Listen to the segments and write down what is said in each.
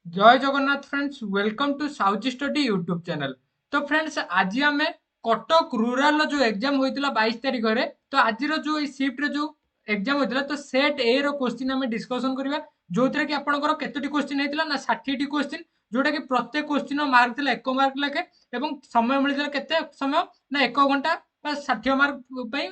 जय Jagannath friends, welcome to South Study YouTube channel. तो friends, आज आम कटक रूराल जो एग्जाम होता 22 तारीख रे, तो आज जो शिफ्ट जो एग्जाम होता तो सेट ए रो क्वेश्चन आम डिस्कसन करवा, जो थी कि आपंकर केतोटी क्वेश्चन होता ना 60 क्वेश्चन, जोटा कि प्रत्येक क्वेश्चन मार्क था 1 मार्क लेखे और समय मिलता केते समय ना 1 घंटा 60 मार्क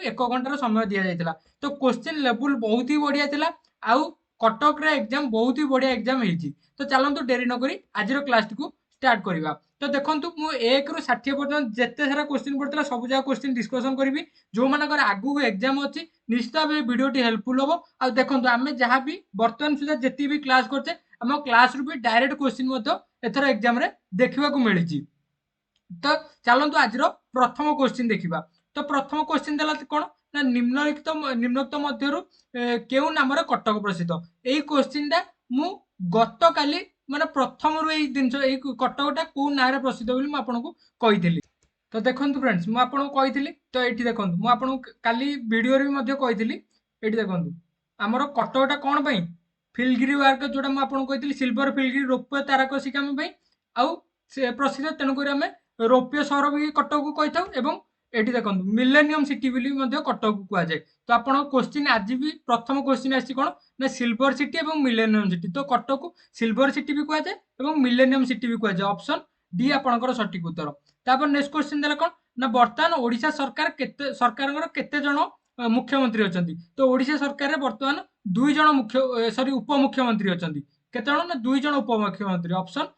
1 घंटार समय दि जाता। तो क्वेश्चन लेवल बहुत ही बढ़िया था। आउ कटक रे एग्जाम बहुत ही बढ़िया एग्जाम होती। तो चलतु डेरी नक आज क्लास टी स्टार्ट करवा। तो देखो मुझे 1 ରୁ 60 पर्यटन जिते सारा क्वेश्चन पड़ता सब जगह क्वेश्चन डिस्कसन करी। जो मानकर आगू एग्जाम अच्छी निश्चित भाव वीडियो हेल्पफुल हम। आ देखो आम जहाँ भी बर्तमान सुधा जी भी क्लास करते आम क्लास रू भी डायरेक्ट क्वेश्चन एथर एग्जाम रे देखा मिली। तो चलतु आज प्रथम क्वेश्चन देखा। तो प्रथम क्वेश्चन देला कौन ना निम्नलिखित मध्यरु केउ नाम कटक प्रसिद्ध। यही क्वेश्चन टा मु गत काली माने प्रथम रु एई दिन कटकटा को ना प्रसिद्ध बोली मु आपनको कहिथिली। तो देखंतु फ्रेंड्स, मु आपनको कहिथिली। तो एठी देखंतु मु आपनको काली वीडियो रे भी मध्य कहिथिली। एठी देखंतु हमर कटकटा कोन पई फिलगिरी वर्क जोटा मु आपनको कहिथिली सिल्वर फिलगिरी रौप्य तारकसी काम पई आउ से प्रसिद्ध। तेणुक आम रौप्य सहर भी कटक को कही था। एवं एठी देखंतु मिलेनियम सिटी बोली मध्य कटक को कहुए। तो आपन क्वेश्चन आज भी प्रथम क्वेश्चन आसी कोन ना सिल्वर सिटी एवं मिलेनियम सिटी। तो कटक को सिल्वर सिटी भी कहुए एवं मिलेनियम सिटी भी कहुए। ऑप्शन डी आपनकर सठिक उत्तर। तापर नेक्स्ट क्वेश्चन देला कोन ना वर्तमान ओडिशा सरकार केते जण मुख्यमंत्री अछंती। तो ओडिशा सरकार रे वर्तमान 2 जण मुख्य सॉरी उपमुख्यमंत्री अछंती। केते जण ना 2 जण उपमुख्यमंत्री। ऑप्शन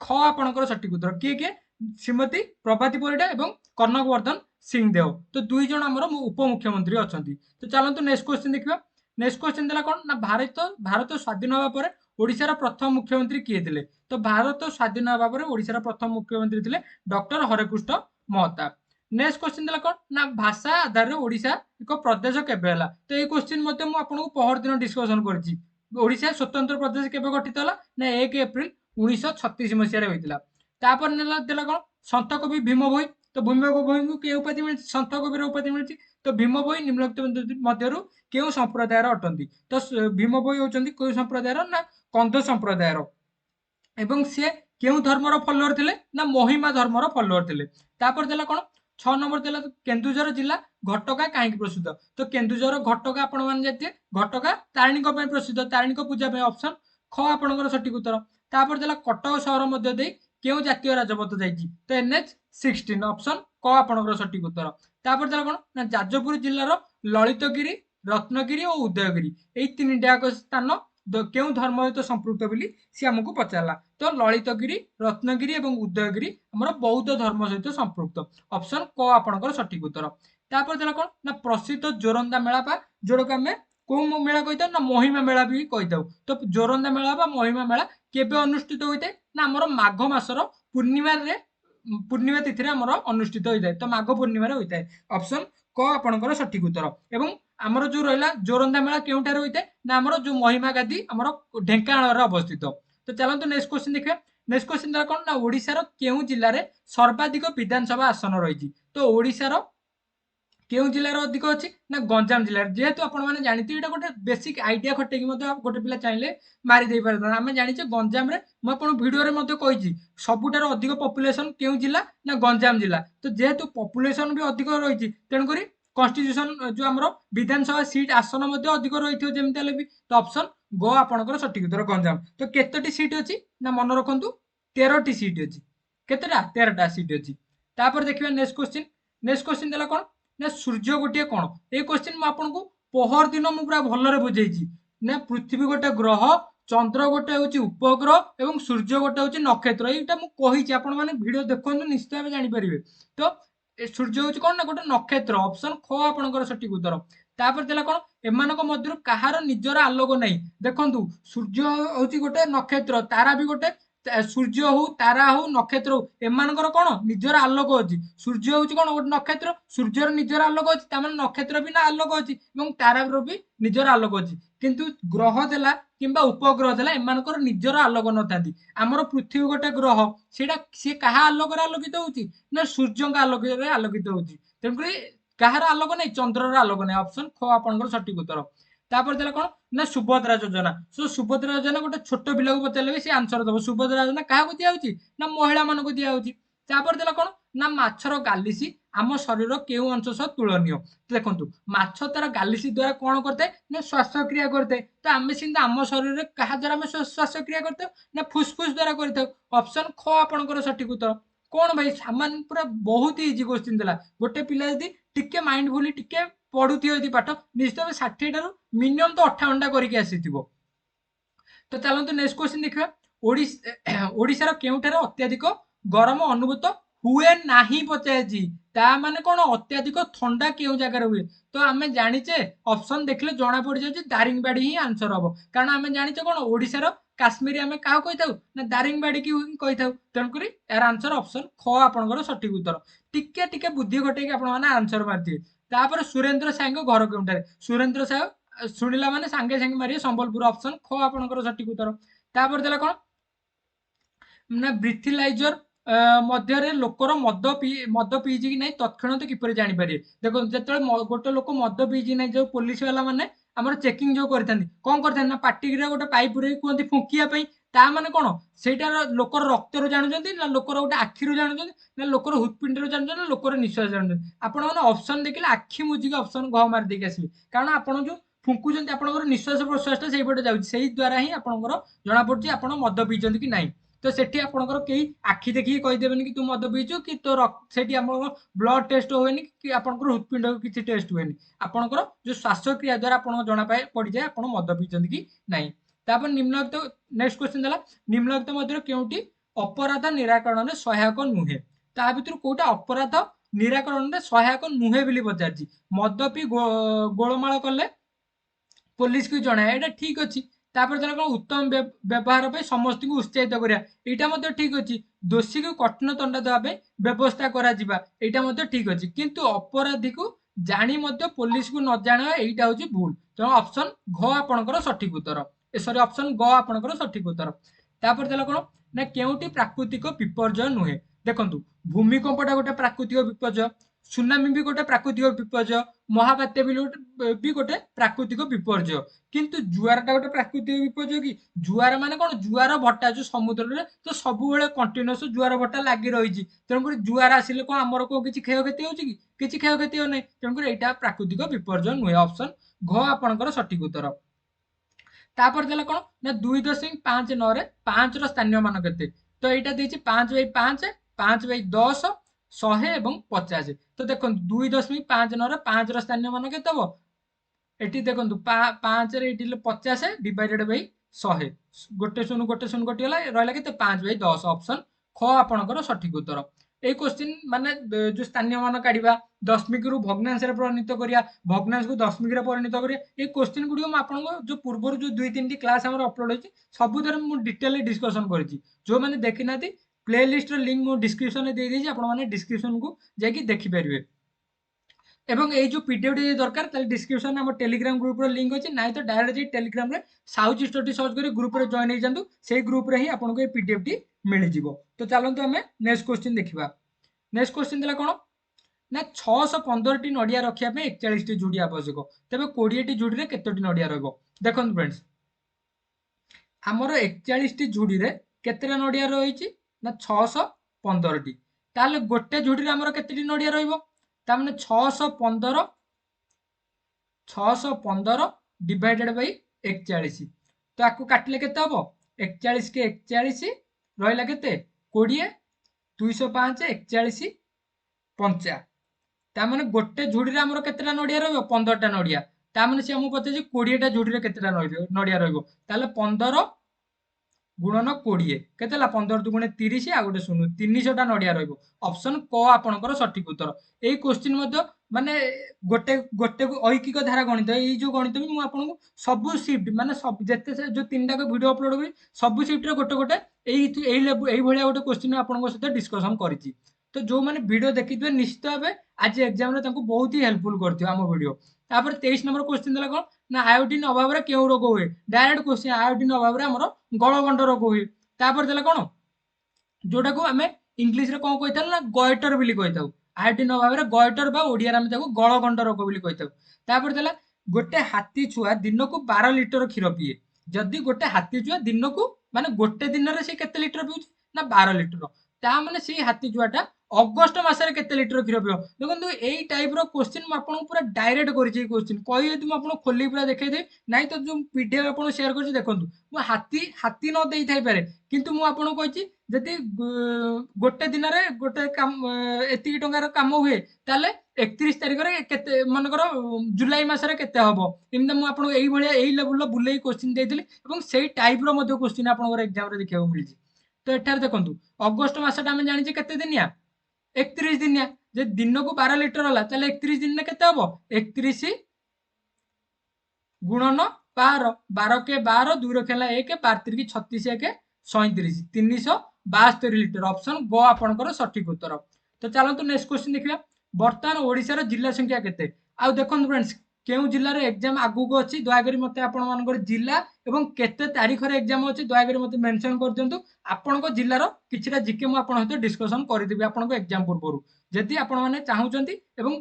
ख आपनकर सठिक उत्तर। किए किए श्रीमती प्रभाती परिडा एवं कनक वर्धन सिंहदेव। तो 2 जण आमर उपमुख्यमंत्री अछंती। तो चलतु नेक्स्ट क्वेश्चन देखिबा। नेक्स्ट क्वेश्चन देला कोन ना भारत स्वाधीन होगा पर ओडिशार प्रथम मुख्यमंत्री किए थिले। तो भारत स्वाधीन होगा पर ओडिशार प्रथम मुख्यमंत्री थिले doctor Harekrushna Mahtab. Next question देला कोन ना भाषा आधार रे ओडिशा एक प्रदेश केबे हला। तो ए क्वेश्चन मते मु आपनको पहर दिन डिस्कशन करछि। ओडिशा स्वतंत्र प्रदेश केबे गठित हला ना 1 एप्रिल 1936 मसिया रे होइतिला। तापर देला कोन सन्त कवि भीम भोई। तो भीम भोई को के उपाधि मिली सन्त कविर उपाधि मिली। तो भीम भोई निम्नलिखित मध्यरु केउ संप्रदायर अटंती। तो भीम भोई होचंती कोउ संप्रदायर ना कंद संप्रदायर। एवं सी केउ धर्मर फलोअर थिले ना महिमा धर्मर फलोअर थिले। तापर देला कोन 6 नंबर देला केन्दुझर जिला घटका काहेकि प्रसिद्ध। तो केन्दुझर घटका आपण मान जाते घटका तारिणी को प्रसिद्ध, तारिणी को पूजा पे। ऑप्शन ख आपनकर सठिक उत्तर। तापर देला कटक सहर मध्य देई केउ जातीय राजपथ जाइछि। तो एनएच 16 ऑप्शन क आपनकर सठिक उत्तर। तापर देला कोन ना जाजपुर जिल्लार ललितगिरी, रत्नगिरी और उदयगिरी एई तीनटा स्थान केउ धर्म सहित संपृक्त बोली सी आमको पचारला। तो ललितगिरी, रत्नगिरी और उदयगिरी आमर बौद्ध धर्म सहित संपृक्त। ऑप्शन क आपनकर सठिक उत्तर। तापर देला कोन ना प्रसिद्ध जोरंदा मेला पा, जोड़क आम को मेला कही ना महिमा मेला भी कही। तो जोरंदा मेला बा महिमा मेला केबे अनुष्ठित होता है ना आमर माघ मासर पूर्णिमा तिथि आमर अनुष्ठित होता है। तो माघ पूर्णिमा होता है। ऑप्शन क आपनकर सठिक उत्तर। एवं आमर जो रहा जोरंदा मेला केउठार होता है ना आमर जो महिमा गादी आमर ढेंकानाल अवस्थित। तो चलते नेक्स्ट क्वेश्चन देखिए। नेक्स्ट क्वेश्चन द्वारा कौन ना ओडिशार केउ जिल्ला रे सर्वाधिक विधानसभा आसन रही। तो ओडिशार केउ जिल्लार अधिक अच्छी ना गंजाम जिल्ला। जेहेतु आपण मैंने जानते ये गोटे बेसिक आइडिया खटेकी गोटे पिला चाहिए मारिदे पारे। आम जाने गंजाम मुझे भिडियो कही सबुठार अधिक पपुलेसन केउ जिला ना गंजाम जिला। तो जेहेतु पपुलेसन भी अधिक रही तेणुक कन्स्टिट्यूशन जो आम विधानसभा सीट आसन अधिक रही जमी भी। तो ऑप्शन ग आपनकर सठिक उत्तर गंजाम। तो केतोटी सीट अच्छी ना मन रखु 13टी सीट अच्छी। केतेटा 13टा सीट अच्छी। तापर देखिए नेक्स्ट क्वेश्चन। नेक्स्ट क्वेश्चन देला कौन ना सूर्य गोटे कौन। ये क्वेश्चन मुझे आपको पहर दिन मुझे पूरा भलरे बुझेছি ना पृथ्वी गोटे ग्रह, चंद्र गोटे हूँ उपग्रह और सूर्य गोटे हूँ नक्षत्र। यहाँ मुझे आपण मैंने भिडियो देखो निश्चित भाव जानीपारे। तो सूर्य हूँ कौन ना गोटे नक्षत्र। ऑप्शन ख आपनकर सठिक उत्तर। तापर देला कौन एमानक मध्यरु काहार निजर आलोक नहीं। देखंतु सूर्य हूँ गोटे नक्षत्र, तारा भी गोटे सूर्य हो तारा हो नक्षत्र हो एमानकर कौन निजर आलोक अच्छी। सूर्य हूँ कौन गोटे नक्षत्र, सूर्यर निजर आलोक अच्छी तार नक्षत्र भी ना आलोक अच्छी और तारार भी निजर आलोक अच्छी। किंतु ग्रह देला किंबा उपग्रह देला एमानकर निजर आलोक नथांती। आमर पृथ्वी गोटे ग्रह सेटा सी कहा आलोक आलोकित होउची ना सूर्य आलोक आलोकित होउची। तेणुक कहार आलोक नहीं चंद्रर आलोक नहीं। ऑप्शन ख आपनकर सठिक उत्तर। तापर देला कोन ना सुभद्रा योजना। सो सुभद्रा योजना गोटे छोट पिला को पचारले भी से आंसर दबो। सुभद्रा योजना काहा को दिया होची ना महिला मान को दिया होची। तापर देला कोन ना माछर गालिसी आम शरीर केउ अंश सह तुलनीय। देखंतु माछ तार गालिसी द्वारा कोन करते ना श्वासक्रिया करते। तो आमे सिंदा आम शरीर रे काहा द्वारा आमे श्वासक्रिया करते ना फुसफुस द्वारा करते। ऑप्शन ख आपनकर सठिक उत्तर। कोन भाई सामान पूरा बहुत इजी क्वेश्चन देला। गोटे पिला यदि टिके माइंडफुली टिके पढुथियो यदि पाठ निश्चित भावे 60 टारू मिनिमम तो 58 टा करके आसीथिबो। तो चलନ୍ତୁ नेक्स्ट क्वेश्चन देखिबा। ओडिशार केउठारे अत्याधिक गरम अनुभूत हुए नाही पचायची। ता माने कोन अत्याधिक ठंडा केउ जगह हुए। तो आमे जानिचे ऑप्शन देखले जणा पड़ जाउची दारिंगबाड़ी ही आंसर हबो। कारण आमे जानिचे कोन ओडिशार काश्मीरी आमे काहा कहिताउ ना दारिंगबाड़ी की कहिताउ। तेणुकरी यार आंसर ऑप्शन ख आपनकर सठिक उत्तर। टिके टिके बुद्धि घटे कि आपण माने आंसर मारथिए। तापर सुरेंद्र साय घर केउठारे। सुरेंद्र साय शुणिला माने सांगे सांगे मारिए संबलपुर। ऑप्शन ख आपनकर सठिक उत्तर। तापर देला कोन ना ब्रिथिलाइजर मध्य लोकर मद पीजी कि नहीं तत्क्षणात किपर जापर। देखो जो गोटे लोक मद पीजी ना जो पुलिस वाला मैंने आम चेकिंग जो करें ना पार्टी गोटे पाइप कहते फुंकिया ता माने कौन सेटार लोकर रक्तर जानते ना लोकर गोटे आखिर जानते ना लोकर हृदपिंड जानते ना लोकर निश्वास जानते। आपण मैंने ऑप्शन देखिले आखि मुझिक ऑप्शन घ मार देके आसबे। कारण आपण जो फुंकुचंती आपनकर निश्वास प्रश्वास से पटे जाउछि द्वारा ही आपनकर जना पड़छि आपण मद पीचंती कि नहीं। तो सेठी आपनकर कई आखि देखिए कहीदेवेनि कि तू मद पीचु कि तो सेठी आपनकर ब्लड टेस्ट होएनि कि आपनकर हृदपिंड किसी टेस्ट हुएनि। आपनकर जो श्वासक्रिया द्वारा आपण जना पाए पड़ जाए आपण मद पीचंती कि नहीं। तापर निम्नलिखित नेक्स्ट क्वेश्चन देला निम्नलिखित मध्य केउटी अपराध निराकरण में सहायक नुहे। ता भितर कोटा अपराध निराकरण में सहायक नुहे बोली पचारछि। मद पी गोलमाल कले पुलिस को जणाए एटा ठीक अछि। तापर जरा कोन उत्तम व्यवहार पे समस्त को उत्साहित करिया एटा मध्ये ठीक अछि। दोषी को कठिन दंड देबा पे व्यवस्था करा जिबा एटा मध्ये ठीक अछि। किंतु अपराधी को जानी मध्ये पुलिस को न जाना एटा होछि भूल। तो ऑप्शन घ आपनकर सठिक उत्तर। सॉरी ऑप्शन ग आपनकर सठिक उत्तर। तापर देला कोन ना केउटी प्राकृतिक विपर्यय नुहे। देखंतु भूमिकंपटा गोटे प्राकृतिक विपर्यय। सुनामी भी गोटे प्राकृतिक विपर्यय। महाबात्या भी गोटे प्राकृतिक विपर्यय। किंतु जुआरटा गोटे प्राकृतिक विपर्यय कि जुआर माने कोन जुआर भट्टा जो समुद्र रे तो सब बेले कंटीन्यूअस जुआर भट्टा लागि रहिछि। तेणुकर जुआर आसिले कोन हमर को किछि क्षयक्षति होछि कि किछि क्षयक्षति हो नै। तेणुकर एटा प्राकृतिक विपर्यय नुहे। ऑप्शन घ आपनकर सठिक उत्तर। तापर देला कोन ना 2.59 रे 5 रो स्थानीय मान केते। तो एटा देछि 5/5 5/10 100 एवं 50। तो देखो 2.59 रे 5 रो स्थानीय मान केते हबो एटी देखंतु 5 रे एटी 50 डिवाइडेड बाय 100 गोटे शून्य कटि गला रहला केते 5/10। ऑप्शन ख आपनकर सठिक उत्तर। ए क्वेश्चन माने जो स्थानीय मान काढिबा दशमिक रु भग्नांश रे परिणत करिया भग्नांश को दशमिक रे परिणत करिया ए क्वेश्चन गुडी हम आपनको जो पूर्व जो 2-3 टी क्लास हमर अपलोड होछि सब दर मु डिटेल डिस्कशन करछि। जो माने देखि नाथि प्ले लिस्ट रो लिंक मु डिस्क्रिप्शन रे दे देछि। आपण माने डिस्क्रिप्शन को जाकि देखि परिबे। एवं ये जो पीडीएफ टी दरकार ताले डिस्क्रिप्शन में टेलीग्राम ग्रुप रो लिंक अछि। नाइ तो डायरेक्ट जे टेलीग्राम रे साउथ स्टडी सर्च करी ग्रुप रे जॉइन हो जांतु। सेही ग्रुप रे ही आपनको ये पीडीएफ टी मिल जिवो। तो चलंतु हमें नेक्स्ट क्वेश्चन देखिबा। नेक्स्ट क्वेश्चन देला कोन ना 615 टी नडिया रखिया पे 41 टी जुडी आवश्यक। तबे 20 टी जुडी रे केतोटी नडिया रहबो। देखन फ्रेंड्स हमरो 41 टी जुडी रे केतेटा नडिया रहिछि ना 615 टी। ताले गोटे जुडी रे हमरो केतेटी नडिया रहइबो तामने 615 डिवाइडेड बाई 41। तो आपको काटिले केते हबो 41 के 41 रहिला केते 20 205 41 50। ता माने गोटे झुडी रे हमरो केतेटा नडिया रहइबो 15 टा नडिया। ता माने से हमहु पते जे 20 टा झुडी रे केतेटा नडिया रहइबो। ताले 15 गुणन 20 केते ला 15 दुगुणे 30 आ गोटे शून्य 300 टा नडिया रहइबो। ऑप्शन क आपनकर सठिक उत्तर। एई क्वेश्चन मध्ये माने गोटे गोटे ऐकिक धारा गणित एई जो गणित भी मु आपनको सब शिफ्ट माने सब जेते से जो तीनटा को वीडियो अपलोड करी सब शिफ्ट रे गोटे गोटे एई भलिया गोटे क्वेश्चन आपनको सहित डिस्कशन करिछि। तो जो माने वीडियो देखिथिबे निश्चित भाबे आज एग्जाम रे तांको बहुत ही हेल्पफुल करथियो हम वीडियो। तापर 23 नंबर क्वेश्चन देला कोन ना आयोडीन अभाव रे केउ रोग होय। डायरेक्ट क्वेश्चन आयोडीन अभाव रे हमरो गलगंड रोग होय। तापर देला कोन जोटा को हमें इंग्लिश रे कोन कहिताल ना गॉइटर बोली कहिताउ। आयोडीन अभाव रे गॉइटर बा ओडिया रे हम ताको गलगंड रोग बोली कहिताउ। तापर देला गोटे हाथी छुआ दिन को 12 लिटर क्षीर पीए जदि गोटे हाथी छुआ दिन को माने गोटे दिन से केते लिटर पिउछ ना 12 लिटर ता माने से हाथी छुआटा अगस्ट मासरे केते लिटर क्षीर पियो देखो यही टाइप रो क्वेश्चन मैं आपको पूरा डायरेक्ट करी क्वेश्चन कहि तुम आपको खोली पूरा देखै दे नाइ तो जो पीडीएफ आपको शेयर करछि देखंतु मु हाथी हाथी न देई थाई पारे किंतु मु आपको कहिछि जदि गोटे दिन रे गोटे काम एतिकी टंकार काम हुए ताले 31 तारिख रे केते मनकर जुलाई मासरे केते हबो एमदा मु आपको एई भलिया एई लेवल रो बुलेई क्वेश्चन देइथिली एवं सेई टाइप रो मध्ये क्वेश्चन आपनकर एग्जाम रे देखिया मिलछि तो एठार देखंतु अगस्त मासटा हम जानि केते दिनिया 31 दिनिया जे दिन को 12 लिटर होला ताले 31 दिन ने केते हबो 31 गुणन 12 12 के 12 2 रखेला 1 12 3 36 1 37 372 लिटर ऑप्शन गो आपनकर सठिक उत्तर तो चलंतु नेक्स्ट क्वेश्चन देखिया वर्तमान ओडिसा रो जिल्ला संख्या केते आ देखंतु फ्रेंड्स केउ जिल्ला रे एग्जाम आगु को अछि दया करी मते आपन मानकर जिल्ला एवं केते तारीख रे एग्जाम अछि दया करी मते मेंशन कर दियंतु आपन को जिल्ला रो किछिटा जीके मु आपन हते डिस्कशन करि देबी आपन को एग्जाम पूर्वरु जदि आपण माने चाहुचंती एवं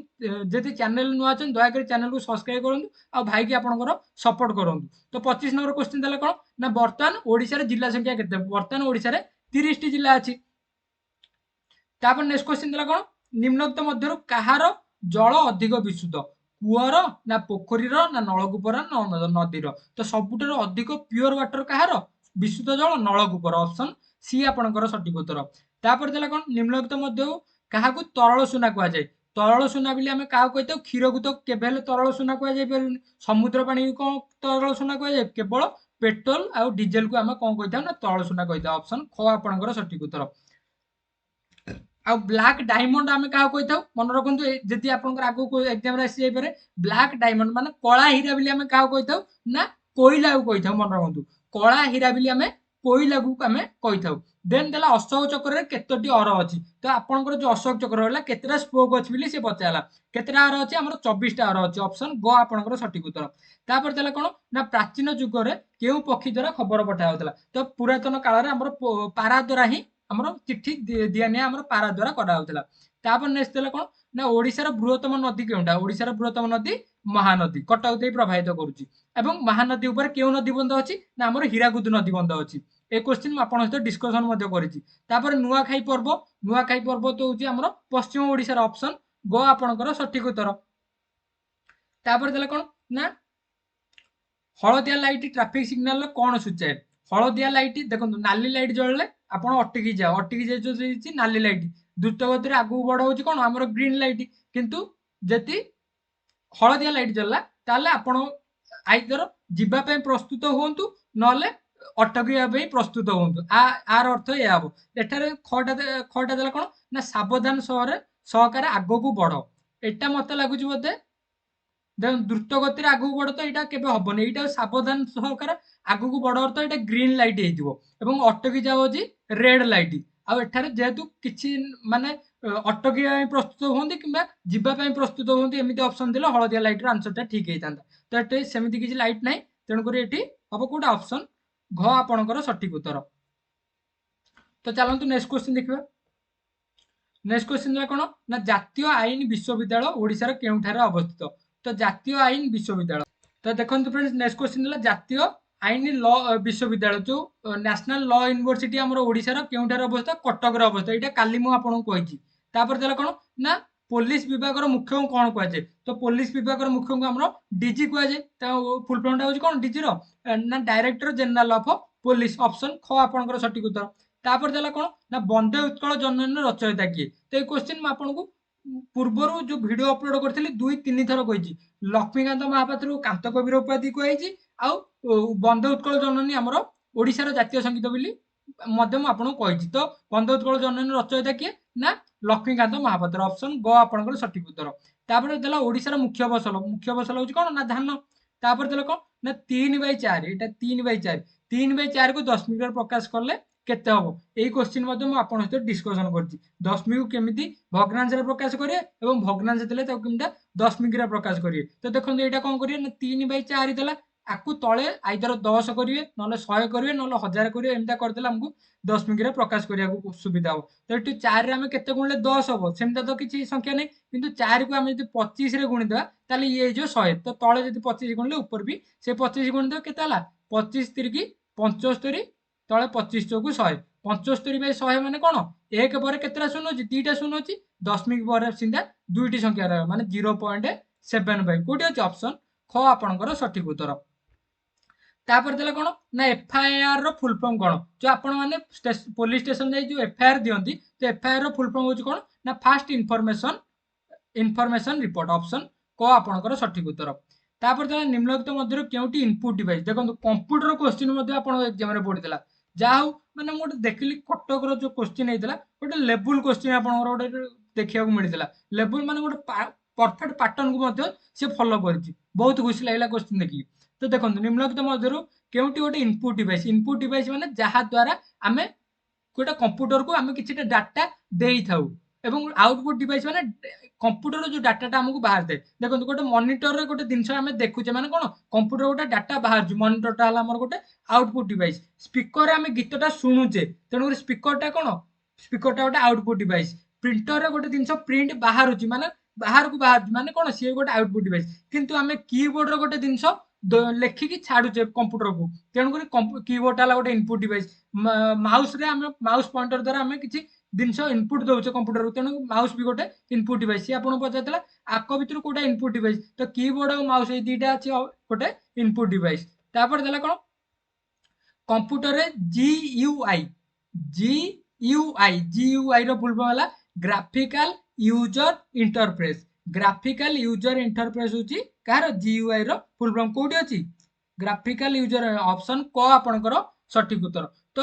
जदि चैनल नुआ अछन दया करी चैनल को सब्सक्राइब करंतु आ भाई की आपनकर सपोर्ट करंतु तो 25 नंबर क्वेश्चन देला कोन ना वर्तमान ओडिसा रे जिल्ला संख्या केते वर्तमान ओडिसा रे 30 टी जिल्ला अछि तापर नेक्स्ट क्वेश्चन देला कोन निम्नोक्त मध्यरु कहार जल अधिक विशुद्ध कुआर ना पोखरीर ना नलकूपर ना नदीर तो सबुठारु अधिक प्योर वाटर कहार विशुद्ध जल नलकूपर ऑप्शन सी आपनकर सठिक उत्तर तापर देला कोन निम्नोक्त मध्यरु काहाकू तरल सुना कुआ जाय तरल सुना बिली आमे काहा कहैतो क्षीर को तो केबेल तरल सुना कुआ जाय परनी समुद्र पानी को तरल सुना कुआ जाय केवल पेट्रोल आ डीजल को आमे कोन कहैता ना तरल सुना कहैता ऑप्शन ख आपनकर सठिक उत्तर आ ब्लैक डायमंड आमे काहा कहैता मन रखंतु जदि आपनकर आगु को एग्जाम रे आसी जाय पारे ब्लैक डायमंड माने कळा हीरा बिली आमे काहा कहैता ना कोइला को कहैता मन रखंतु कळा हीरा बिली आमे कोइला को आमे कहैता देन देला अशोक चक्र रे केतोटी अर अछि तो आपनकर जो अशोक चक्र होला केतरा स्पोक अछि बिली से पचाला केतरा अर अछि हमर 24 टा अर अछि ऑप्शन ग आपनकर सठिक उत्तर तापर देला कोन ना प्राचीन युग रे केउ पक्षी द्वारा खबर पठा होतला तो पुरातन काल रे हमर पारा द्वारा ही हमर चिट्ठी दियानिया हमर पारा द्वारा करा होतला तापर नेक्स्ट देला कोन ना ओडिसा रो बृहत्तम नदी केउंडा ओडिसा रो बृहत्तम नदी महानदी कटक देई प्रभावित करूची एवं महानदी ऊपर केउ नदी बंध अछि ना हमर हीराकुद नदी बंध अछि ए क्वेश्चन म आपन सहित डिस्कशन मध्ये करिछि तापर नुआखाई पर्व तो होची हमर पश्चिम ओडिसा रो ऑप्शन ग आपनकर सठिक उत्तर तापर देला कोन ना हळदिया लाइट ट्रैफिक सिग्नल कोन सूचाए हळदिया लाइट देखंतु नाली लाइट जळले आपण अटकी जाय जो नाली लाइट द्रुत गति रे आगु बढ होची कोन हमर ग्रीन लाइट किंतु जति हळदिया लाइट जळला ताले आपण आइदर जिबा पे प्रस्तुत होंतु नले अटकिया पे प्रस्तुत होंतु आर अर्थ ए हबो एठारे खटा देला कोन ना सावधान सहकारे आगु को बढ एटा मते लागुची बोते द्रुत गति रे आगु बढ तो एटा केबे हबोनी एटा सावधान सहकारे आगु को बढ अर्थ एटा ग्रीन लाइट हेतिबो एवं अटकी जावोजी रेड लाइट आ एठारे जेहेतु किछि माने अटकिया प्रस्तुत होंदी किबा जिबा पे प्रस्तुत होंदी एमिति ऑप्शन दिले हळदिया लाइट रो आंसर टा ठीक हेतांता तो एटे सेमिति किछि लाइट नाही तेनु करी एठी हबो कोटा ऑप्शन घ आपनकर सठिक उत्तर तो चलंतु नेक्स्ट क्वेश्चन देखिबा नेक्स्ट क्वेश्चन कोन ना जातीय आईन विश्वविद्यालय ओडिसा रो केउठारे अवस्थित तो जातीय आईन विश्वविद्यालय तो देखंतु फ्रेंड्स नेक्स्ट क्वेश्चन दिला जातीय आईन लॉ विश्वविद्यालय जो नेशनल लॉ यूनिवर्सिटी हमर ओडिसा रो केउठारे अवस्थित कटक रो अवस्थित एटा काली मु आपन कहिछि तापर देला कोन ना पुलिस विभाग रो मुख्य कोन कहै छै तो पुलिस विभाग रो मुख्य को हमर डीजी कहै छै तो फुल फॉर्म टा होछि कोन डीजी रो ना director general of police option ख आपनकर सठिक उत्तर तापर देला कोन ना वंदे उत्कल जननी रचयिता किए तो ए क्वेश्चन म आपन को पूर्वरु जो वीडियो अपलोड करथिली 2-3 थर कहिछि लक्ष्मीकांत महापात्र कांत कविर उपाधि कहैछि आ वंदे उत्कल जननी हमर ओडिसा रो जातीय संगीत बोली मध्यम आपन कहिछि तो वंदे उत्कल जननी रचयिता किए ना लक्ष्मीकांत महापात्र ऑप्शन ग आपनकर सठिक उत्तर तापर देला ओडिसा रो मुख्य फसल होछि कोन ना धान तापर देला कोन ना 3/4 एटा 3/4 3/4 को दशमिक रे प्रकाश करले केते हबो एई क्वेश्चन मध्ये म आपन सहित डिस्कशन करछि दशमिक को केमिति भग्नांश रे प्रकाश करिए एवं भग्नांश देले ताको केमिता दशमिक रे प्रकाश करिए तो देखन एटा कोन करिए ना 3/4 देला आकु तले आइदर 10 करेंगे ना 100 करेंगे ना 1000 करेंगे एमती करदे आमको दशमिक प्रकाश करने सुविधा हम। तो ये 4 आम के गुणिले 10 हम सेमता तो किसी संख्या नहीं कि 4 को आम जो 25 गुणीदे ताल ये जो 100 तो तले जो 25 गुणिले ऊपर भी से 25 गुणीदे के 25 तिरिकी 75 तले 25 चौकु 100 75 बै 100 माने कौन एक पर केतटा शून्य अच्छी 2टा शून्य अच्छी दशमिक पर सीधा 2टी संख्या रहा माने 0.75 कौटी अच्छे ऑप्शन ख आपणकर सठिक उत्तर। तापर देला कौन ना एफआईआर रो फुल फॉर्म कौन जो आपण माने पुलिस स्टेशन जाई जो एफआईआर दियंती तो एफआईआर रो फुल फॉर्म होची कौन ना फास्ट इनफॉरमेशन रिपोर्ट ऑप्शन क आपणकर सठिक उत्तर। तापर देला निम्नलिखित मध्य केउटी इनपुट डिवाइस देखो कंप्यूटर क्वेश्चन मध्य आपण एग्जाम रे पड़ीला जा माने मोटे देखिली कटक रो जो क्वेश्चन हेतला गोटे लेवल क्वेश्चन आपणकर गोटे देखिया को मिलितला लेवल माने गोटे परफेक्ट पैटर्न को मध्य से फॉलो करछि बहुत खुशी लागला क्वेश्चन देखि। तो देखो निम्नलिखित मध्य केउटी गोटे इनपुट डिवाइस माने जहा द्वारा आमे गोटे कंप्यूटर को आमे किछि डाटा देई थाउ एवं आउटपुट डिवाइस माने कंप्यूटर जो डाटा हमको बाहर दे देखो गोटे मॉनिटर रे गोटे जिनस आमे देखुचे माने कोन कंप्यूटर गोटे डाटा बाहर मॉनिटर टा हला हमर गोटे आउटपुट डिवाइस स्पीकर आमे गीतटा सुनुचे तेणु स्पीकर टा कोन स्पीकर टा गोटे आउटपुट डिवाइस प्रिंटर रे गोटे जिनस प्रिंट बाहर होची माने बाहर को बाहर माने कोन सी गोटे आउटपुट डिवाइस किंतु आमे कीबोर्ड रे गोटे जिनस लेखिकी छाड़ुचे कंप्यूटर को तेणुक कीबोर्ड है गोटे इनपुट डिवाइस माउस रे आमे माउस पॉइंटर द्वारा आमे किछि जिनस इनपुट दउचे कंप्यूटर को तेणु माउस भी गोटे इनपुट डिवाइस सी आपन पचारतला आको भितर कोटा इनपुट डिवाइस तो कीबोर्ड और माउस ए दुईटा अछि गोटे इनपुट डिवाइस। तापर देला कोन कंप्यूटर रे जीयूआई रो फुल फॉर्म होला graphical user interface graphical user interface होची कार जीयूआई रो फुल फॉर्म कोठी अछि ग्राफिकल यूजर ऑप्शन क आपनकर सठिक उत्तर। तो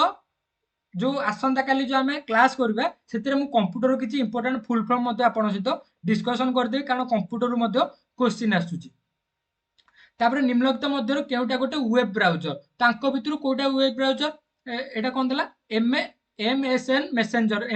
जो आसंता काली जो आमे क्लास करबा सेतिरे मु कंप्यूटर किछि इंपोर्टेंट फुल फॉर्म मध्ये आपन सहित डिस्कशन कर देबी कारण कंप्यूटर मध्ये क्वेश्चन आसुची। तापर निम्नलिखित मध्य केउटा गोटे वेब ब्राउजर तांको भितर कोटा वेब ब्राउजर एटा कोन देला एमएसएन मैसेंजर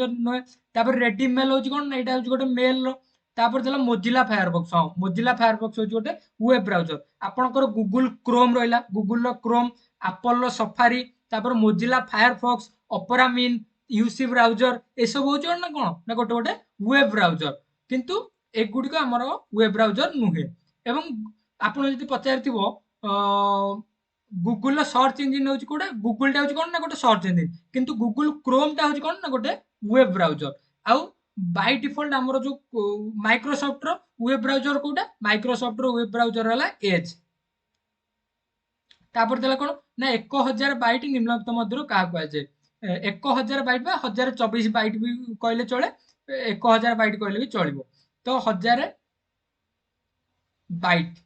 न तापर रेडी मेल होची कोन एटा होची गोटे मेल रो तापर देला मोजिला फायरफॉक्स हां मोजिला फायरफॉक्स होची गोटे वेब ब्राउजर आपनकर गूगल क्रोम रहिला गूगल रो क्रोम एप्पल रो सफारी तापर मोजिला फायरफॉक्स ओपेरा मिन यूसी ब्राउजर ए सब होची ना कोन ना गोटे गोटे वेब ब्राउजर किंतु एगुडी को हमर वेब ब्राउजर नुहे एवं आपण जदि पचारिथिबो गूगल सर्च इंजिन होची कोडा गूगल टा होची कोन ना गोटे सर्च इंजिन किंतु गूगल क्रोम टा होची कोन ना गोटे वेब ब्राउजर आउ बाय डिफॉल्ट हमर जो माइक्रोसॉफ्ट रो वेब ब्राउजर कोडा माइक्रोसॉफ्ट रो वेब ब्राउजर हला एज तापर देला कोन ना 1000 बाइट निम्नलिखित मध्य का कहै छै 1000 बाइट बा 1024 बाइट भी कहले चले 1000 बाइट कहले भी चलिबो तो 1000 बाइट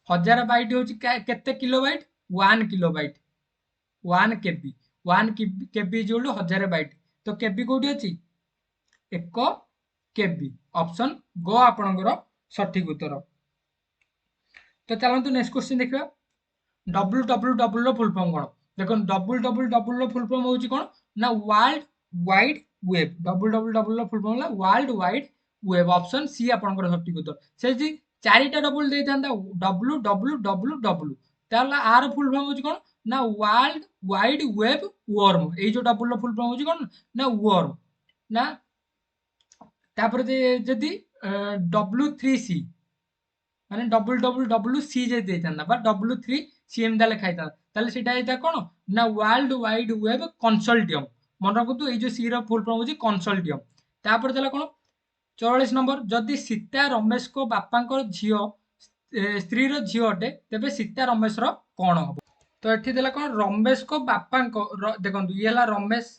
1000 बाइट होची केते किलोबाइट 1 किलोबाइट 1 केबी जोडू 1000 बाइट तो केबी कोठी अछि 1 केबी ऑप्शन गो आपनकर सठिक उत्तर। तो चलंतु नेक्स्ट क्वेश्चन देखिबा www रो फुल फॉर्म कोन देखो www रो फुल फॉर्म होची कोन ना वर्ल्ड वाइड वेब www रो फुल फॉर्म होला world wide web option C आपनकर सठिक उत्तर से जी चारिटा डबल दे थांदा www ताला आर फुल फॉर्म होची कोन ना वर्ल्ड वाइड वेब वर्म ए जो डबल रो फुल फॉर्म होची कोन ना वर्म ना तापर जदी w3c माने www.c जे दे थांदा बा w3cm दा लिखा था ताले सेटा एटा कोन ना वर्ल्ड वाइड वेब कंसोर्टियम मन रखतु ए जो सी रो फुल फॉर्म होची कंसोर्टियम। तापर देला कोन 44 नंबर जदि सीता रमेश को बापा झील स्त्री रो झील अटे तेबे सीता रमेश रो कोन हबो तो एठी देला कोन रमेश को बापा देखंतु ये हला रमेश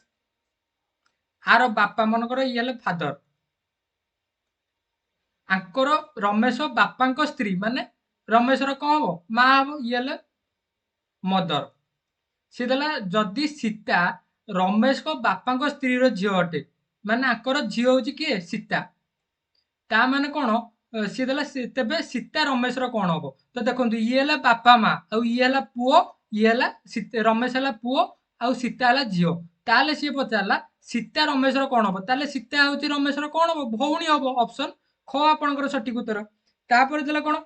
आरो बापा मन कर ये हला फादर आंकर रमेश बापा स्त्री माने रमेश रो कोन हबो मां हबो ये हला मदर सी देला जदि सीता रमेश को बापा स्त्री रो झील अटे माने आंकर झील होची के सीता ता माने कोन सी देला तेबे सीता रमेश रो कोन हबो तो देखंतु ये हला बापा मां आ ये हला पुओ ये हला रमेश हला पुओ आ सीता हला झील ताले सी पचारला सीता रमेश रो कोन हबो ताले सीता होची रमेश रो कोन हबो भौणी हबो ऑप्शन ख आपनकर सठिक उत्तर। तापर देला कोन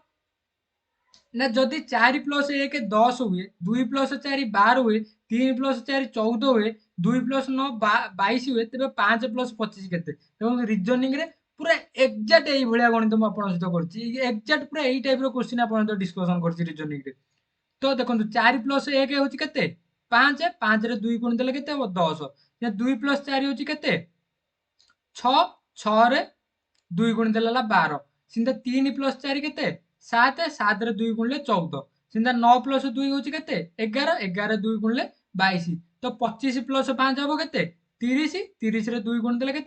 ना जदि 4+1 10 हुए, 2+4 12 हुए, 3+4 14 हुए, 2+9 22 हुए, तेरे 5+25 केते रिजनिंग रे पूरा एक्जाक्ट यही भाया गणित मुझे सहित एक्जाक्ट पूरा यही टाइप क्वेश्चन आप डिस्कसन कर रिजनिंग रे। तो देखो 4+1 हूँ के 5 5 रे 2 गुण देले के 10 2+4 हूँ के 6 6 रे 2 गुण देला 12 सिंधा 3+4 के 7 7 रे 2 गुणले 14 सिंधा 9+2 हूँ के 11 11 2 गुणले 22 तो 25+5 हम के 30 30 रे 2 गुण देले के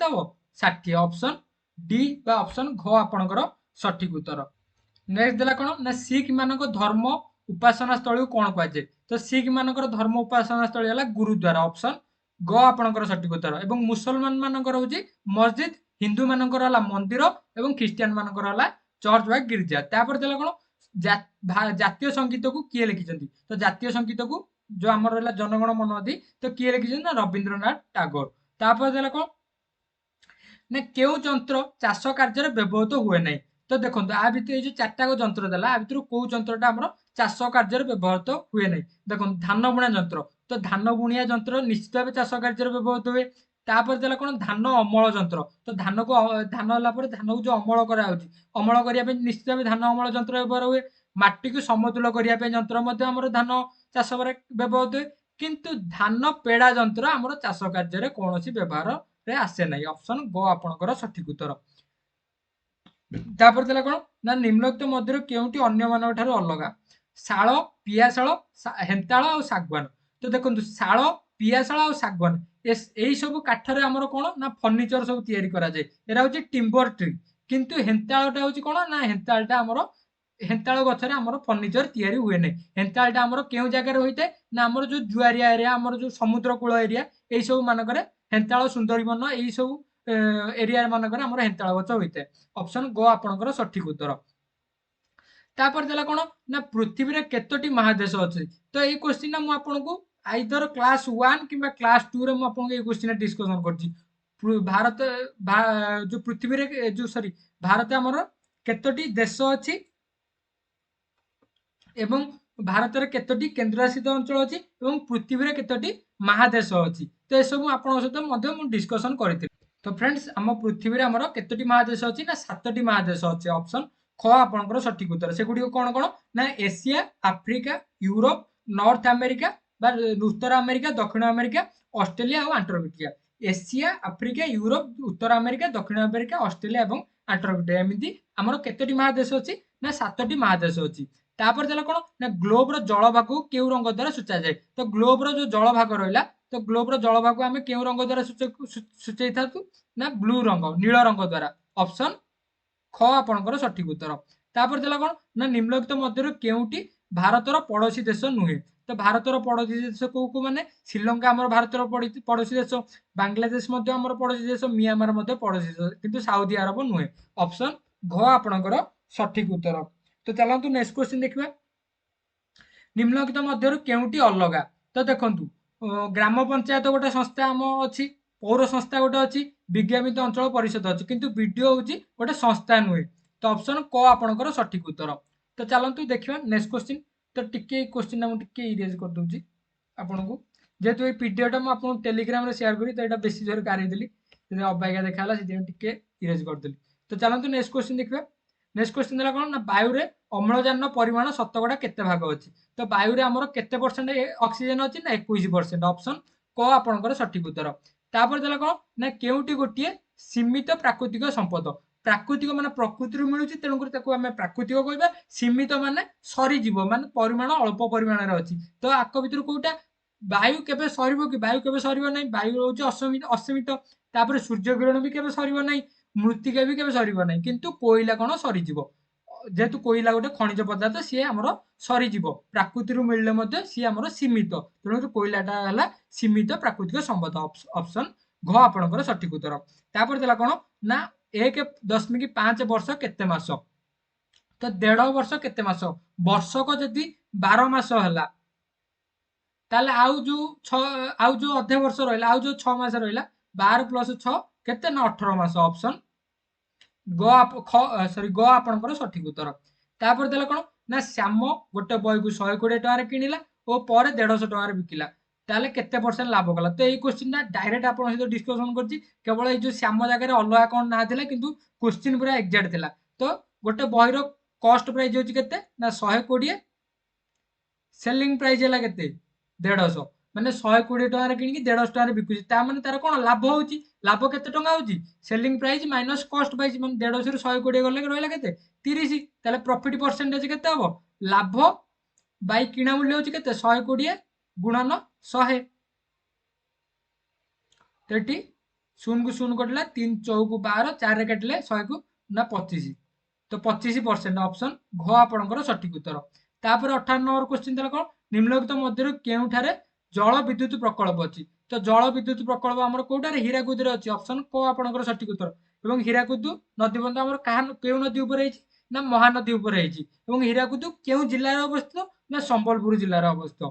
60 ऑप्शन डी बा ऑप्शन घ आपणकर सठिक उत्तर। नेक्स्ट देला कौन ना सिख मान धर्म उपासना स्थल कौन कहुए तो सिख मान धर्म उपासना स्थल है गुरुद्वारा ऑप्शन ग आपणकर सठिक उत्तर। एवं मुसलमान मानकर हूँ मस्जिद हिंदू मानकर मंदिर एवं ख्रीस्टियान मानकर चर्च बा गिर्जा। तापर देला कौन जातीय संगीत को किए लिखिं तो जातीय संगीत को जो आम रहा जनगण मन अधि तो किए लिखिं ना रवींद्रनाथ टागोर। तापर देला कौन ना क्यों जंत्र चाष कार्य व्यवहृत हुए ना तो देखो आ भितर जो चार्टा जंत्र देला आ भितर कौ जंत्रटा आम चाष कार्य व्यवहृत हुए ना देखो धान बुणा जंत्र तो धान बुणिया जंत्र निश्चित भाव चाष कार्य व्यवहृत हुए। तापर देला कौन धान अमल जंत्र तो धान को धान है धान को जो अमल कराऊँच अमल करने निश्चित भाव धान अमल जंत्र व्यवहार हुए। माटी को समतुल करने जंत्र आम धान चाष व्यवहृत हुए किंतु धान पेड़ा जंत्र आम चाष कार्य कौन व्यवहार आसे ना ऑप्शन ग आपणकर सठिक उत्तर। तापर देला कौन ना निम्नलिखित मध्य केउटी अन्य मानक ठाରୁ अलगा शाल पियाशाल हेन्ताल और शागवान तो देखो शाल पियाशाल और शागवान यही सब काठरे आमर कौन ना फर्निचर सब तैयारी करा जाए एरा होची टिम्बर ट्री किंतु हेन्तालटा होची कौन ना हेन्तालटा आमर हेन्ताल गछरे आमर फर्निचर तैयारी हुए नहीं। हेन्तालटा आमर केउ जगार होइते ना आमर जो जुआरिया एरिया आमर जो समुद्र कूल एरिया एई सब मानकरे हेन्ताल सुंदरीबन एई सब एरिया मानकरे आमर हेन्ताल गछ होइते ऑप्शन ग आपणकर सठिक उत्तर। तापर देला कौन ना पृथ्वी रे केतोटी महादेश अच्छे तो ये क्वेश्चन ना मुझे आइदर क्लास 1 कि क्लास 2 रे मुझे ये क्वेश्चन डिस्कसन कर भारत जो पृथ्वी रे जो सॉरी भारत आमर केतोटी देश अच्छी एवं भारत में केतोटी केन्द्रशासित अंचल अच्छी एवं पृथ्वी रे केतोटी महादेश अच्छी तो यह आप सहित डिस्कसन करी। तो फ्रेंड्स आम पृथ्वी आमर केतोटी महादेश अच्छी ना 7टी महादेश अच्छे ऑप्शन ख आपंकर सठिक उत्तर से गुड़ी कौन कौन ना Asia Africa Europe North America उत्तर अमेरिका दक्षिण अमेरिका ऑस्ट्रेलिया और आंटार्कटिका एशिया आफ्रिका यूरोप उत्तर अमेरिका दक्षिण अमेरिका ऑस्ट्रेलिया और आंटार्कटिका एमती आमर केतोटी महादेश अच्छी ना 7टी महादेश अच्छी। तापर देला कौन ना ग्लोब रो जल भाग को केउ रंग द्वारा सूचा जाए तो ग्लोब रो जो जल भाग रहा तो ग्लोब रो जल भाग को आम केउ रंग द्वारा सूचाई था ना ब्लू रंग नील रंग द्वारा ऑप्शन ख आपणकर सठिक उत्तर। तापर देला कौन ना निम्नलिखित मध्य केउटी भारतर पड़ोसी देश नुहे तो भारतर पड़ोसी देश को माने श्रीलंका आम भारतर पड़ोसी देश बांग्लादेश आम पड़ोसी देश मियांमार पड़ोसी देश किंतु साउदी अरब नुहे ऑप्शन घ आपणकर सठिक उत्तर। तो चलतु नेक्स्ट क्वेश्चन देखा निम्नलिखित मध्य केउटी अलगा तो देखंतु ग्राम पंचायत गोटे संस्था आम अच्छी पौर संस्था गोटे अच्छी विज्ञापित अंचल परिषद अच्छी किंतु वीडियो हूँ गोटे संस्था नुहे तो ऑप्शन क आपणकर सठिक उत्तर। तो चलतु देखा नेक्स्ट क्वेश्चन तो टिके क्वेश्चन मुझे इरेज कर दूसरी आपन को जेहेतु ये पीडीएफ आपको टेलीग्राम शेयर करी तो यहाँ बेसी जोर कारेदेली अबाग्या देखा टे इरेज करदेली। तो चलतु नेक्स्ट क्वेश्चन देखा नेक्स्ट क्वेश्चन देला कौन ना वायु रे अम्लजान परिमाण शतकड़ा केते भाग अच्छी तो वायु रे आमर केते परसेंट ऑक्सीजन अच्छी ना 21% ऑप्शन क आपणकर सठिक उत्तर। तापर देला कौन ना केउटी गोटे सीमित प्राकृतिक संपद प्राकृतिक माने प्रकृति मिलूँ तेणुक आम प्राकृतिक कहवा सीमित माने सरीजीव माने परिमाण अल्प परिमाण अच्छी तो आक भर कौटा वायु केबे सरीब कि वायु केबे सरीब नहीं वायु रोचे असीमित असीमित तापर सूर्य किरण भी केबे सरीब नहीं मृत्तिका भी केबे सरीब नहीं किंतु कोईला कौन सरीजीव जेहेतु कोईला गोटे खनिज पदार्थ सी आमर सरीजीव प्राकृति मिलने सी आमर सीमित तेणु कोईलाटा है सीमित प्राकृतिक संपद ऑप्शन घ आपणकर सठिक उत्तर। तापर देला कौन ना 1.5 वर्ष केते मास तो 1.5 वर्ष केते मास वर्षक जदि 12 मास है ताले आउ जो अधे वर्ष रहा आउ जो 6 मास रहा 12+6 केते ना 18 मास ऑप्शन ग सॉरी ग आपणकर सठिक उत्तर। तापर देला कौन ना श्याम गोटे बही को 120 टकर किणिला और पर 150 टकर बिकिला ताले केते परसेंट लाभ कला। तो ये क्वेश्चन ना डायरेक्ट आपन सहित डिस्कशन करछि केवल ए जो श्याम जगह अलगा कोन ना थिला किंतु क्वेश्चन पूरा एग्जैक्ट थिला। तो गोटे बही रो कॉस्ट प्राइस होछि केते ना 120 सेलिंग प्राइस है केते 150 माने 120 टका रे किनिकी 150 टका रे बिकुची ता माने तार कोन लाभ होउची लाभ केते टका होउची selling price minus cost price माने 150 रे 120 गले रहला केते 30 ताले प्रॉफिट परसेंटेज केते हबो लाभ बाई किणा मूल्य होउची केते 120 गुणन 100 तेटी 0 को 0 कटला 3 चौक 12 4 रे काटले 100 को ना 25 तो 25% ऑप्शन घ आपनकर सटीक उत्तर। तापर 58 नंबर क्वेश्चन देला कोन निम्नलिखित मध्यरु केउठारे जल विद्युत प्रकल्प अछि तो जल विद्युत प्रकल्प हमर कोठारे हीराकुद रे अछि ऑप्शन को आपनकर सटीक उत्तर। एवं हीराकुद नदी बंध हमर कहा केउ नदी ऊपर हेछि ना महानदी ऊपर हेछि एवं हीराकुद केउ जिल्ला रे अवस्थित ना संबलपुर जिल्ला रे अवस्थित।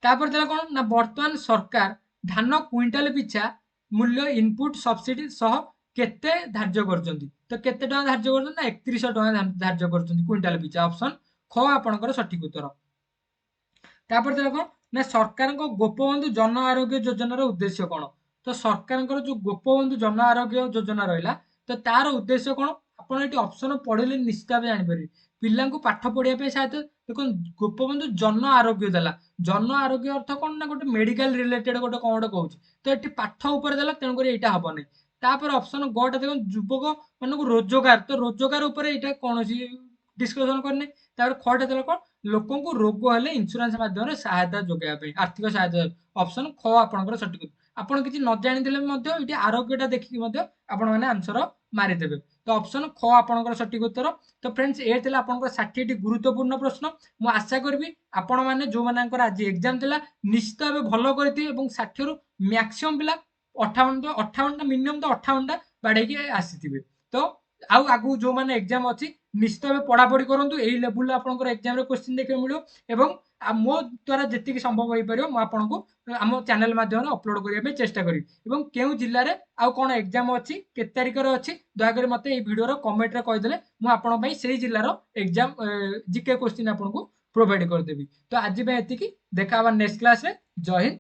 तापर देला कोन ना वर्तमान सरकार धान क्विंटाल पिछा मूल्य इनपुट सब्सिडी सह केते धार्य करछन्ती तो केते टका धार्य करछन्ती ना 3100 टका धार्य करछन्ती क्विंटाल पिछा ऑप्शन ख आपनकर सटीक उत्तर। तापर देला कोन ना सरकार को गोपबंधु जन आरोग्य योजना रो उद्देश्य कोन तो सरकार को जो गोपबंधु जन आरोग्य योजना रहला तो तार उद्देश्य कोन आपण एटी ऑप्शन पढिले निश्चित भाବେ जानि परिबे पिल्लांको पाठ पढिया पे सहायता देखो गोपबंधु जन आरोग्य देला जन आरोग्य अर्थ कोन ना गोटे मेडिकल रिलेटेड गोटे कोन गोटे कहूची तो एटी पाठ ऊपर देला तेन करी एटा हबो नै। तापर ऑप्शन ग टा देखो युवक मानको रोजगार तो रोजगार ऊपर एटा कोनोसी डिस्कशन करने तापर ख टा देला कोन लोकों को रोग हेले इंश्योरेंस माध्यम सहायता जोगाଇବା ପାଇଁ आर्थिक सहायता ऑप्शन ख आपनकर सटीक आपण किछि न जानि देले मध्य एटी आरोग्यटा देखि मध्य आपण माने आंसर मारि देबे तो ऑप्शन ख आपनकर सटीक उत्तर। तो फ्रेंड्स ए थिला आपनकर 60 टी गुरुत्वपूर्ण प्रश्न मु आशा करबी आपण माने जो मानकर आज एग्जाम थिला निश्चित भाबे भलो करथि एवं 60 रु मैक्सिमम पिला 58 मिनिमम तो 58 बाडे के आसीथिबे। तो आउ आगु जो माने एग्जाम अछि निश्चित भाबे पढापढी करंतु एई लेवल आपनकर एग्जाम रे क्वेश्चन देखै मिलियो एवं मो द्वारा जेतिक संभव होई परियो मु आपनको आम चैनल माध्यम अपलोड करिया पे चेष्टा करी एवं केउ जिल्ला रे आउ कोन एग्जाम अछि के तारिख रे अछि दया करी मते एई वीडियो रो कमेंट रे कहि देले मु आपन पई सेई जिल्ला रो एग्जाम जीके क्वेश्चन आपनको प्रोवाइड कर देबी। तो आज बे एतिकी देखा नेक्स्ट क्लास रे जय हिंद।